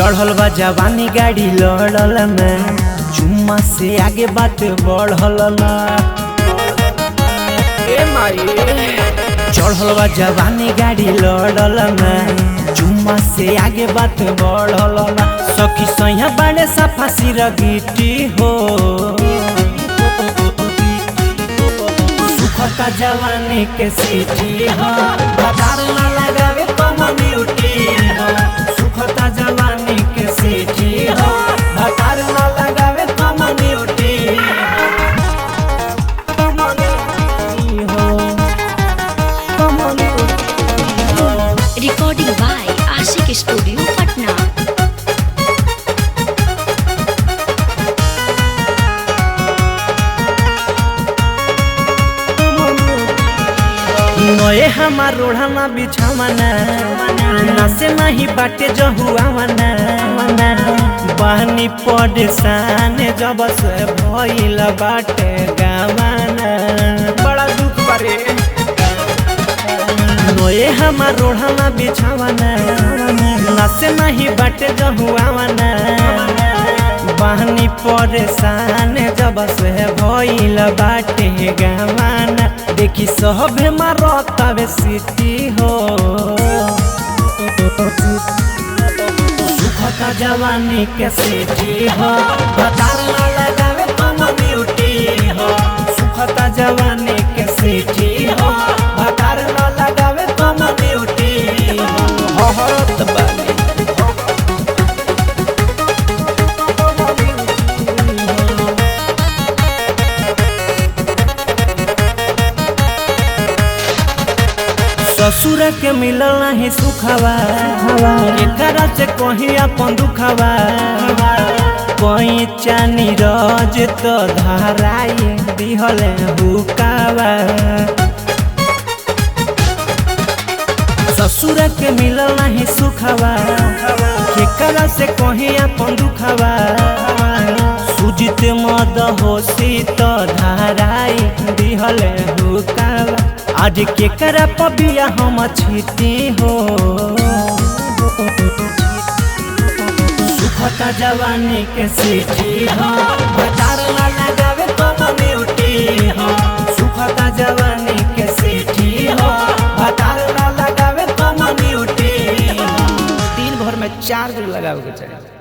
चढ़ल बा जवानी गाड़ी लड़ल में चुम्मा से आगे बात बढ़ल ना। चढ़ल बा जवानी गाड़ी लड़ल में चुम्मा से आगे बात बढ़ल ना। सखी सैया बड़े सफा सिर गिट्टी हो सुखता जवानी के सीटी हो बाजार ना लगावे कम्युनिटी हो। सुखता जवानी के सीटी हो बाजार ना लगावे कम्युनिटी हो। रिकॉर्डिंग बाय आशिक स्टूडियो पटना। नए हमार रोढ़ाना बिछावना नसे नहीं बाटे जहुआवना। बहनी परेशान जब से भइल बाटे गावाना बड़ा दुख बारे। नए हमार रोढ़ाना बिछावना नसे नहीं बाटे जहुआवना। बहनी परेशान जब से भइल बाटे गावाना। देखी सहबे मारतावे सिटी हो सुखता जवानी के सिटी हो बाजार ना लगावे कम्युनिटी हो। सुखता जवानी के सिटी हो बाजार ना लगावे कम्युनिटी हो। हरत बानी ससुर के मिलल नहीं सुखवा एकरा से कहीं अपन दुखवा। कोई चानी रोज तो धराई दिहल हुकावा। ससुर के मिलल नहीं सुखवा एकरा से कहीं अपन दुखवा। सुजित मद होशी तो धराई दिहल हुकावा। आज के कर पबिया हम छीती हो सुखता जवानी के सीटी हो बाजार ना लगावे कम्युनिटी हो। सुखता जवानी के सीटी हो बाजार ना लगावे कम्युनिटी हो। दिन भर में 4 दिन लगावे के चाहिए।